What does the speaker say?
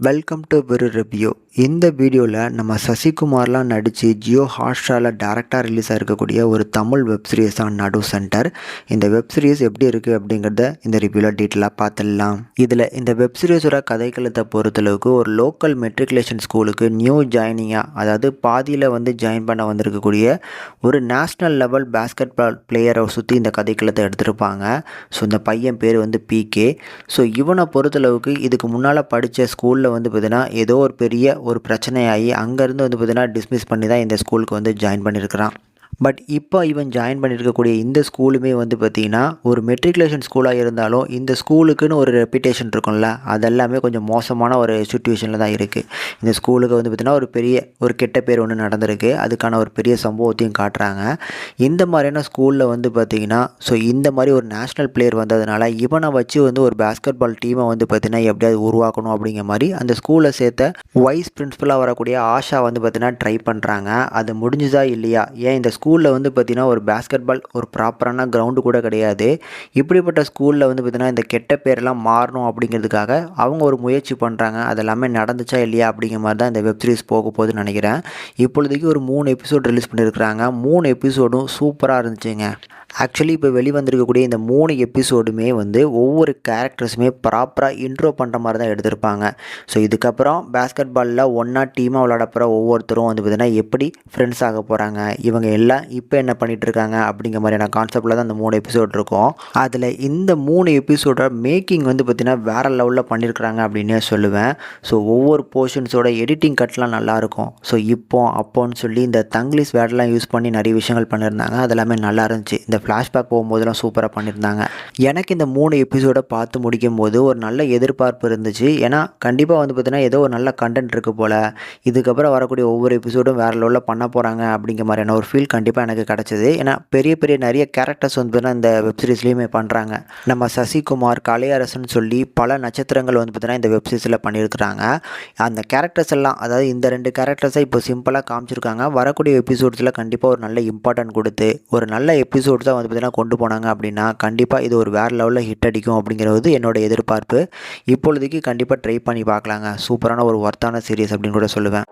Welcome to வெறு review. இந்த வீடியோவில் நம்ம சசிகுமார்லாம் நடித்து ஜியோ ஹாட்ஸ்டாரில் டேரெக்டாக ரிலீஸ் ஆகிருக்கக்கூடிய ஒரு தமிழ் வெப் சீரிஸ் தான் நடு சென்டர். இந்த வெப் சீரிஸ் எப்படி இருக்குது அப்படிங்கிறத இந்த ரிவ்யூவில் டீட்டெயிலாக பார்த்துடலாம். இதில் இந்த வெப் சீரிஸோட கதைக்களத்தை பொறுத்தளவுக்கு ஒரு லோக்கல் மெட்ரிகுலேஷன் ஸ்கூலுக்கு நியூ ஜாயினிங்காக, அதாவது பாதியில் ஜாயின் பண்ண வந்திருக்கக்கூடிய ஒரு நேஷ்னல் லெவல் பேஸ்கெட் பால் பிளேயரை சுற்றி இந்த கதைக்களத்தை எடுத்திருப்பாங்க. ஸோ இந்த பையன் பேர் பிகே. ஸோ இவனை பொறுத்தளவுக்கு இதுக்கு முன்னால் படித்த ஸ்கூலில் பார்த்தீங்கன்னா ஏதோ ஒரு பெரிய ஒரு பிரச்சனையாகி அங்கேருந்து பார்த்தீங்கன்னா டிஸ்மிஸ் பண்ணி தான் இந்த ஸ்கூலுக்கு ஜாயின் பண்ணியிருக்கிறான். பட் இப்போ இவன் ஜாயின் பண்ணியிருக்கக்கூடிய இந்த ஸ்கூலுமே பார்த்திங்கன்னா ஒரு மெட்ரிகுலேஷன் ஸ்கூலாக இருந்தாலும் இந்த ஸ்கூலுக்குன்னு ஒரு ரெப்புடேஷன் இருக்கும்ல, அதெல்லாமே கொஞ்சம் மோசமான ஒரு சிச்சுவேஷனில் தான் இருக்குது. இந்த ஸ்கூலுக்கு பார்த்திங்கன்னா ஒரு பெரிய ஒரு கெட்ட பேர் ஒன்று நடந்திருக்கு. அதுக்கான ஒரு பெரிய சம்பவத்தையும் காட்டுறாங்க. இந்த மாதிரியான ஸ்கூலில் பார்த்திங்கன்னா ஸோ இந்த மாதிரி ஒரு நேஷ்னல் பிளேயர் வந்ததுனால இவனை வச்சு ஒரு பேஸ்கெட் பால் டீமை பார்த்திங்கன்னா எப்படியாவது உருவாக்கணும் அப்படிங்கிற மாதிரி அந்த ஸ்கூலில் சேர்த்த வைஸ் பிரின்சிபலாக வரக்கூடிய ஆஷா பார்த்திங்கன்னா ட்ரை பண்ணுறாங்க. அது முடிஞ்சுதா இல்லையா? ஏன் இந்த ஸ்கூலில் பார்த்திங்கன்னா ஒரு பேஸ்கெட் பால் ஒரு ப்ராப்பரான கிரவுண்டு கூட கிடையாது. இப்படிப்பட்ட ஸ்கூலில் பார்த்திங்கன்னா இந்த கெட்ட பேரெல்லாம் மாறணும் அப்படிங்கிறதுக்காக அவங்க ஒரு முயற்சி பண்ணுறாங்க. அதெல்லாமே நடந்துச்சா இல்லையா அப்படிங்கிற மாதிரி தான் இந்த வெப் சீரிஸ் போக போகுதுன்னு நினைக்கிறேன். இப்பொழுதைக்கு ஒரு 3 எபிசோட் ரிலீஸ் பண்ணியிருக்கிறாங்க. 3 எபிசோடும் சூப்பராக இருந்துச்சுங்க. ஆக்சுவலி இப்போ வெளிவந்திருக்கக்கூடிய இந்த 3 எபிசோடுமே ஒவ்வொரு கேரக்டர்ஸுமே ப்ராப்பராக இன்ட்ரோ பண்ணுற மாதிரி தான் எடுத்திருப்பாங்க. ஸோ இதுக்கப்புறம் பேஸ்கெட் பாலில் ஒன்றா டீமாக விளையாட போகிற ஒவ்வொருத்தரும் பார்த்திங்கன்னா எப்படி ஃப்ரெண்ட்ஸ் ஆக போகிறாங்க, இவங்க எல்லாம் இப்போ என்ன பண்ணிகிட்ருக்காங்க அப்படிங்கிற மாதிரியான கான்செப்டில் தான் அந்த 3 எபிசோட் இருக்கும். அதில் இந்த 3 எபிசோட மேக்கிங் பார்த்திங்கன்னா வேறு லெவலில் பண்ணியிருக்கிறாங்க அப்படின்னே சொல்லுவேன். ஸோ ஒவ்வொரு போர்ஷன்ஸோட எடிட்டிங் கட்லாம் நல்லாயிருக்கும். ஸோ இப்போ அப்போன்னு சொல்லி இந்த தங்கிலீஷ் வேர்டெலாம் யூஸ் பண்ணி நிறைய விஷயங்கள் பண்ணியிருந்தாங்க. அதெல்லாமே நல்லா இருந்துச்சு. இந்த ஃப்ளாஷ்பேக் போகும்போதெல்லாம் சூப்பராக பண்ணியிருந்தாங்க. எனக்கு இந்த 3 எபிசோடை பார்த்து முடிக்கும் போது ஒரு நல்ல எதிர்பார்ப்பு இருந்துச்சு. ஏன்னா கண்டிப்பாக பார்த்தீங்கன்னா ஏதோ ஒரு நல்ல கண்டென்ட் இருக்குது போல், இதுக்கப்புறம் வரக்கூடிய ஒவ்வொரு எபிசோடும் வேறு லெவலில் பண்ண போகிறாங்க அப்படிங்கிற மாதிரியான ஒரு ஃபீல் கண்டிப்பாக எனக்கு கிடச்சிது. ஏன்னா பெரிய பெரிய நிறைய கேரக்டர்ஸ் பார்த்தீங்கன்னா இந்த வெப் சீரிஸ்லேயுமே பண்ணுறாங்க. நம்ம சசிகுமார், கலையரசன் சொல்லி பல நட்சத்திரங்கள் பார்த்தீங்கன்னா இந்த வெப் சீரிஸில் பண்ணியிருக்கிறாங்க. அந்த கேரக்டர்ஸ் எல்லாம், அதாவது இந்த 2 கேரக்டர்ஸை இப்போ சிம்பிளாக காமிச்சிருக்காங்க. வரக்கூடிய எபிசோட்ஸில் கண்டிப்பாக ஒரு நல்ல இம்பார்ட்டன்ட் கொடுத்து ஒரு நல்ல எபிசோட்ஸ் தான் பார்த்தீங்கன்னா கொண்டு போனாங்க அப்படின்னா கண்டிப்பாக இது ஒரு வேறு லெவலில் ஹிட் அடிக்கும் அப்படிங்கிறது என்னோட எதிர்பார்ப்பு. இப்பொழுதைக்கு கண்டிப்பாக ட்ரை பண்ணி பார்க்கலாங்க. சூப்பரான ஒரு ஒர்த்தான சீரிஸ் அப்படின்னு கூட சொல்லுவேன்.